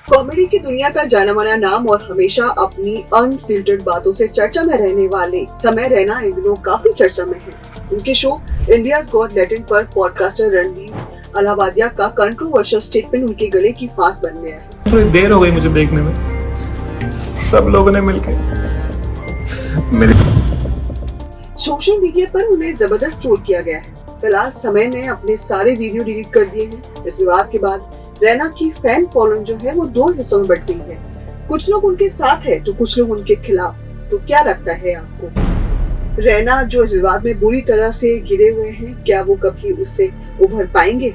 Comedy की दुनिया का जाना माना नाम और हमेशा अपनी अनफिल्टर्ड बातों से चर्चा में रहने वाले समय रैना इन दिनों काफी चर्चा में है। उनके शो इंडियाज गॉट लैटिन पर पॉडकास्टर रणदीप अलाहाबादिया का कंट्रोवर्शियल स्टेटमेंट उनके गले की फांस बन गया है। थोड़ी देर हो गई मुझे देखने में, सब लोगों ने मिलकर मेरे सोशल मीडिया पर उन्हें जबरदस्त ट्रोल किया गया है। फिलहाल समय ने अपने सारे वीडियो डिलीट कर दिए हैं। इस विवाद के बाद रैना की फैन फॉलोइंग जो है वो दो हिस्सों में बट गई है। कुछ लोग उनके साथ है तो कुछ लोग उनके खिलाफ। तो क्या लगता है आपको, रैना जो इस विवाद में बुरी तरह से घिरे हुए हैं, क्या वो कभी उससे उभर पाएंगे?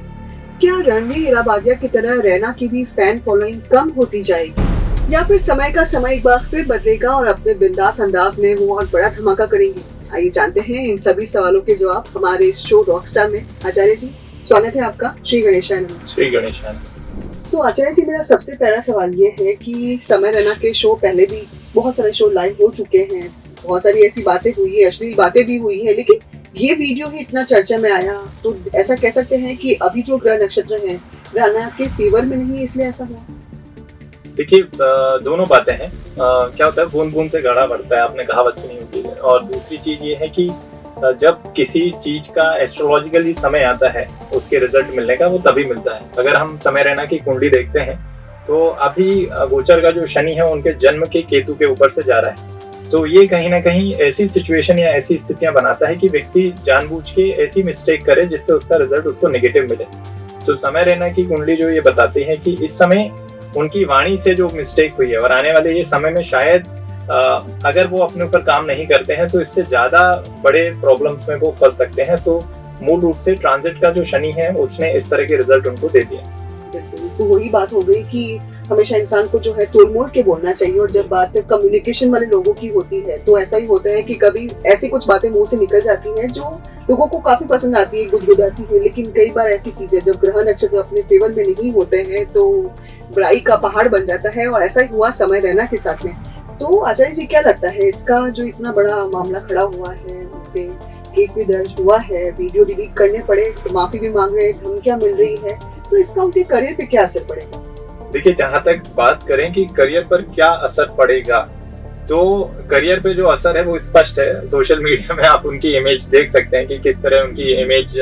क्या रणवीर अलाहाबादिया की तरह रैना की भी फैन फॉलोइंग कम होती जाएगी, या फिर समय का समय एक बार फिर बदलेगा और अपने बिंदास अंदाज में वो और बड़ा धमाका करेंगे? आइए जानते हैं इन सभी सवालों के जवाब हमारे इस शो रॉकस्टार में। आचार्य जी, स्वागत है आपका। श्री गणेशाय नमः। श्री गणेशाय। तो आचार्य जी, मेरा सबसे पहला सवाल ये है कि समय रैना के शो पहले भी बहुत सारे शो लाइव हो चुके हैं, बहुत सारी ऐसी बातें हुई है, अश्लील बातें भी हुई है, लेकिन ये वीडियो ही इतना चर्चा में आया, तो ऐसा कह सकते हैं कि अभी जो ग्रह नक्षत्र हैं रैना के फेवर में नहीं, इसलिए ऐसा हुआ? देखिए, दोनों बातें हैं। क्या होता है, बूंद बूंद से घड़ा बढ़ता है, आपने कहावत सुनी होगी। और दूसरी चीज ये है कि जब किसी चीज का एस्ट्रोलॉजिकली समय आता है उसके रिजल्ट मिलने का, वो तभी मिलता है। अगर हम समय रैना की कुंडली देखते हैं तो अभी गोचर का जो शनि है उनके जन्म के केतु के ऊपर से जा रहा है, तो ये कहीं ना कहीं ऐसी सिचुएशन या ऐसी स्थितियां बनाता है कि व्यक्ति जानबूझ के ऐसी मिस्टेक करे जिससे उसका रिजल्ट उसको नेगेटिव मिले। तो समय रैना की कुंडली जो ये बताती है कि इस समय उनकी वाणी से जो मिस्टेक हुई है और आने वाले ये समय में शायद अगर वो अपने ऊपर काम नहीं करते हैं तो इससे ज्यादा बड़े प्रॉब्लम्स में वो फंस सकते हैं। तो मूल रूप से ट्रांजिट का जो शनि है उसने इस तरह के रिजल्ट उनको दे दिए। तो वही बात हो गई कि हमेशा इंसान को जो है तोड़ मोड़ के बोलना चाहिए, और जब बात कम्युनिकेशन वाले लोगों की होती है तो ऐसा ही होता है कि कभी ऐसी कुछ बातें मुंह से निकल जाती हैं जो लोगों को काफी पसंद आती है, गुदगुदाती है, लेकिन कई बार ऐसी चीजें जब ग्रह नक्षत्र अपने फेवर में नहीं होते हैं तो बुराई का पहाड़ बन जाता है, और ऐसा ही हुआ समय रैना के साथ में। तो आचार्य जी, क्या लगता है इसका जो इतना बड़ा मामला खड़ा हुआ है, उनपे केस भी दर्ज हुआ है, वीडियो डिलीट करने पड़े, तो माफी भी मांग रहे, धमकियां मिल रही है, तो इसका उनके करियर पे क्या असर पड़ेगा? देखिए, जहाँ तक बात करें कि करियर पर क्या असर पड़ेगा, तो करियर पे जो असर है वो स्पष्ट है। सोशल मीडिया में आप उनकी इमेज देख सकते हैं कि किस तरह उनकी इमेज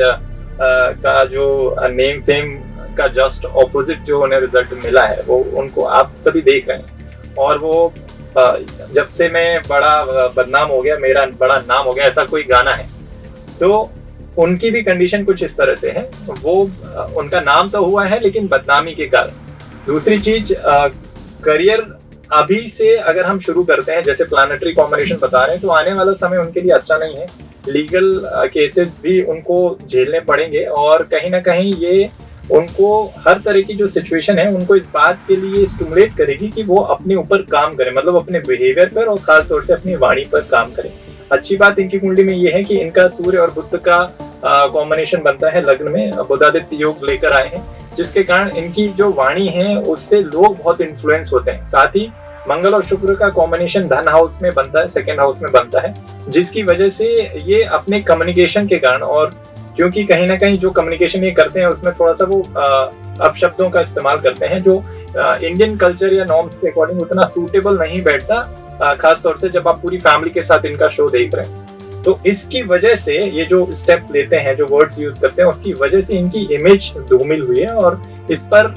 का जो नेम फेम का जस्ट ऑपोजिट जो उन्हें रिजल्ट मिला है वो उनको आप सभी देख रहे हैं। और वो जब से मैं बड़ा बदनाम हो गया, मेरा बड़ा नाम हो गया, ऐसा कोई गाना है, तो उनकी भी कंडीशन कुछ इस तरह से है। वो उनका नाम तो हुआ है लेकिन बदनामी के कारण। दूसरी चीज, करियर अभी से अगर हम शुरू करते हैं, जैसे प्लानेटरी कॉम्बिनेशन बता रहे हैं, तो आने वाला समय उनके लिए अच्छा नहीं है। लीगल केसेस भी उनको झेलने पड़ेंगे, और कहीं ना कहीं ये उनको हर तरह की जो सिचुएशन है उनको इस बात के लिए स्टिमुलेट करेगी कि वो अपने ऊपर काम करें, मतलब अपने बिहेवियर पर और खास तौर से अपनी वाणी पर काम करें। अच्छी बात इनकी कुंडली में ये है कि इनका सूर्य और बुध का कॉम्बिनेशन बनता है लग्न में, बुधादित्य योग लेकर आए हैं, जिसके कारण इनकी जो वाणी है उससे लोग बहुत इन्फ्लुएंस होते हैं। साथ ही मंगल और शुक्र का कॉम्बिनेशन धन हाउस में बनता है, सेकेंड हाउस में बनता है, जिसकी वजह से ये अपने कम्युनिकेशन के कारण, और क्योंकि कहीं ना कहीं जो कम्युनिकेशन ये करते हैं उसमें थोड़ा सा वो अपशब्दों का इस्तेमाल करते हैं जो इंडियन कल्चर या नॉर्म्स के अकॉर्डिंग उतना सूटेबल नहीं बैठता, खास तौर से जब आप पूरी फैमिली के साथ इनका शो देख रहे हैं। तो इसकी वजह से ये जो स्टेप लेते हैं, जो वर्ड्स यूज करते हैं, उसकी वजह से इनकी इमेज धूमिल हुई है, और इस पर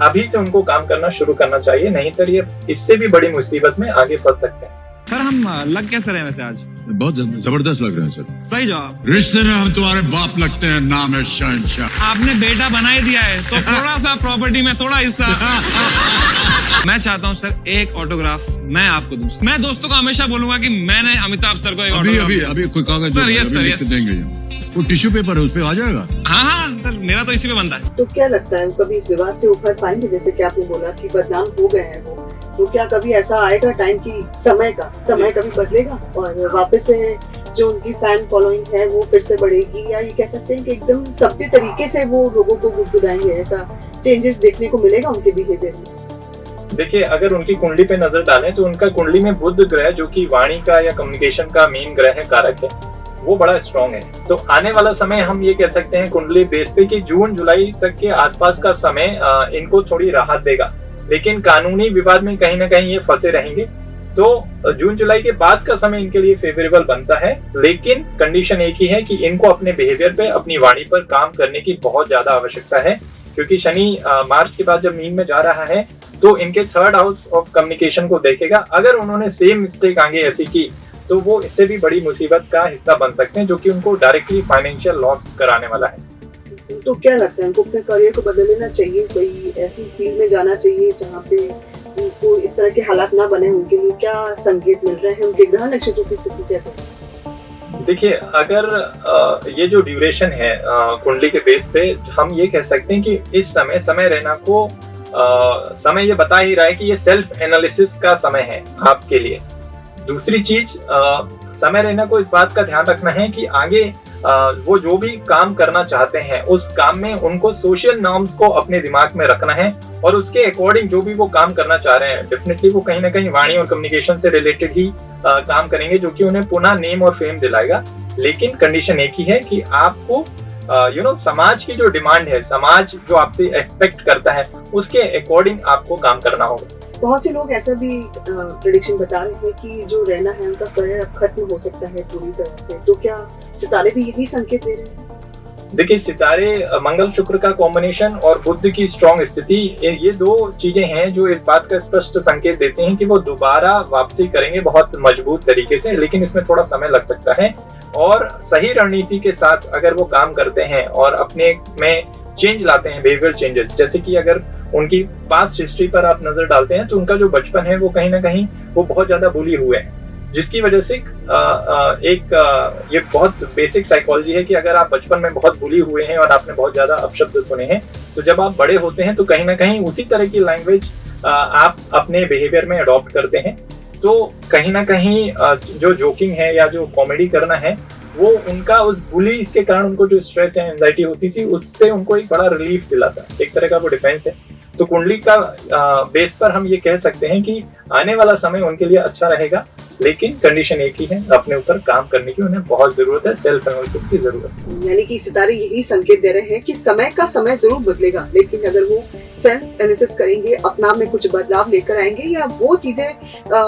अभी से उनको काम करना शुरू करना चाहिए, नहीं तो ये इससे भी बड़ी मुसीबत में आगे फंस सकते हैं। सर, हम लग कैसे रहे हैं वैसे आज? बहुत जबरदस्त लग रहे हैं सर। सही जवाब। रिश्ते में हम तुम्हारे बाप लगते हैं, नाम है शहंशाह। आपने बेटा बना ही दिया है तो थोड़ा सा प्रॉपर्टी में थोड़ा हिस्सा मैं चाहता हूँ सर, एक ऑटोग्राफ मैं आपको दूं। मैं दोस्तों को हमेशा बोलूंगा कि मैंने अमिताभ सर को एक ऑटोग्राफ अभी कोई कागज सर, यस सर, यस देंगे। वो टिश्यू पेपर है, उस पे आ जाएगा। हाँ सर, मेरा तो इसी पे बनता है। तो क्या लगता है कभी इस विवाद से उभर पाएंगे? जैसे कि आपने बोला कि बदनाम हो गए हैं वो, तो क्या कभी ऐसा आएगा टाइम की समय कभी बदलेगा और वापस से जो उनकी फैन फॉलोइंग है वो फिर से बढ़ेगी, या ये कह सकते हैं कि एकदम सभ्य तरीके से वो लोगों को गुदगुदाएंगे, ऐसा चेंजेस देखने को मिलेगा उनके बिहेवियर में? देखिए, अगर उनकी कुंडली पे नजर डालें तो उनका कुंडली में बुध ग्रह, जो कि वाणी का या कम्युनिकेशन का मेन ग्रह है, कारक है, वो बड़ा स्ट्रॉन्ग है। तो आने वाला समय हम ये कह सकते हैं कुंडली बेस पे कि जून जुलाई तक के आसपास का समय इनको थोड़ी राहत देगा। लेकिन कानूनी विवाद में कहीं ना कहीं ये फंसे रहेंगे। तो जून जुलाई के बाद का समय इनके लिए फेवरेबल बनता है, लेकिन कंडीशन एक ही है कि इनको अपने बिहेवियर पे, अपनी वाणी पर काम करने की बहुत ज्यादा आवश्यकता है, क्योंकि शनि मार्च के बाद जब मीन में जा रहा है तो इनके 3rd हाउस ऑफ कम्युनिकेशन को देखेगा। अगर उन्होंने सेम मिस्टेक आगे ऐसी की तो वो इससे भी बड़ी मुसीबत का हिस्सा बन सकते हैं, जो कि उनको डायरेक्टली फाइनेंशियल लॉस कराने वाला है। तो क्या लगता है उनको अपने करियर को बदल लेना चाहिए, कोई ऐसी फील्ड में जाना चाहिए जहाँ पे उनको इस तरह के हालात ना बने? उनके लिए क्या संकेत मिल रहे हैं, उनके ग्रह नक्षत्रों की स्थिति क्या है? देखिए, अगर ये जो ड्यूरेशन है कुंडली के बेस पे, हम ये कह सकते हैं कि इस समय रहना को समय ये बता ही रहा है कि ये सेल्फ एनालिसिस का समय है आपके लिए। दूसरी चीज, समय रहना को इस बात का ध्यान रखना है कि आगे वो जो भी काम करना चाहते हैं उस काम में उनको सोशल नॉर्म्स को अपने दिमाग में रखना है, और उसके अकॉर्डिंग जो भी वो काम करना चाह रहे हैं डेफिनेटली वो कहीं ना कहीं वाणी और कम्युनिकेशन से रिलेटेड ही काम करेंगे, जो कि उन्हें पुनः नेम और फेम दिलाएगा। लेकिन कंडीशन एक ही है कि आपको समाज की जो डिमांड है, समाज जो आपसे एक्सपेक्ट करता है, उसके अकॉर्डिंग आपको काम करना होगा। बहुत से लोग ऐसा भी प्रेडिक्शन बता रहे हैं कि जो रहना है उनका करियर अब खत्म हो सकता है पूरी तरह से। तो क्या सितारे भी यही संकेत दे रहे हैं? देखिए, सितारे, मंगल शुक्र का कॉम्बिनेशन और बुध की स्ट्रॉन्ग स्थिति, ये 2 चीजें हैं जो इस बात का स्पष्ट संकेत देते हैं कि वो दोबारा वापसी करेंगे बहुत मजबूत तरीके से, लेकिन इसमें थोड़ा समय लग सकता है। और सही रणनीति के साथ अगर वो काम करते हैं और अपने में चेंज लाते हैं, बिहेवियर चेंजेस, जैसे कि अगर उनकी पास्ट हिस्ट्री पर आप नजर डालते हैं तो उनका जो बचपन है वो कहीं ना कहीं वो बहुत ज्यादा बुली हुए हैं, जिसकी वजह से ये बहुत बेसिक साइकोलॉजी है कि अगर आप बचपन में बहुत बुली हुए हैं और आपने बहुत ज्यादा अपशब्द सुने हैं, तो जब आप बड़े होते हैं तो कहीं ना कहीं उसी तरह की लैंग्वेज आप अपने बिहेवियर में अडॉप्ट करते हैं। तो कहीं ना कहीं जो जोकिंग है या जो कॉमेडी करना है, वो उनका उस बुली के कारण उनको जो स्ट्रेस या एंजाइटी होती थी उससे उनको एक बड़ा रिलीफ दिलाता है, एक तरह का वो डिफेंस है। तो कुंडली का बेस पर हम ये कह सकते हैं कि आने वाला समय उनके लिए अच्छा रहेगा, लेकिन कंडीशन एक ही है, अपने ऊपर काम करने की उन्हें बहुत जरूरत है, सेल्फ एनालिसिस की जरूरत है। यानी कि सितारे यही संकेत दे रहे हैं कि समय का समय जरूर बदलेगा, लेकिन अगर वो सेल्फ एनालिसिस करेंगे, अपना में कुछ बदलाव लेकर आएंगे या वो चीजें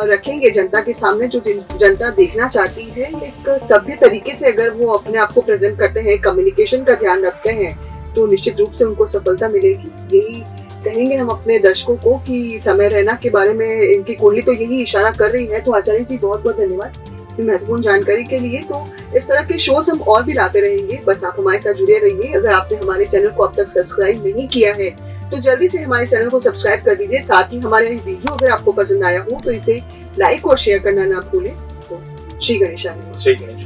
रखेंगे जनता के सामने जो जनता देखना चाहती है, एक सभ्य तरीके से अगर वो अपने आप को प्रेजेंट करते हैं, कम्युनिकेशन का ध्यान रखते हैं, तो निश्चित रूप से उनको सफलता मिलेगी। यही कहेंगे हम अपने दर्शकों को कि समय रहना के बारे में इनकी कुंडली तो यही इशारा कर रही है। तो आचार्य जी, बहुत बहुत धन्यवाद महत्वपूर्ण जानकारी के लिए। तो इस तरह के शोज हम और भी लाते रहेंगे, बस आप हमारे साथ जुड़े रहिए। अगर आपने हमारे चैनल को अब तक सब्सक्राइब नहीं किया है तो जल्दी से हमारे चैनल को सब्सक्राइब कर दीजिए। साथ ही हमारे वीडियो अगर आपको पसंद आया हो तो इसे लाइक और शेयर करना ना भूलें। तो श्री गणेशाय। श्री गणेश।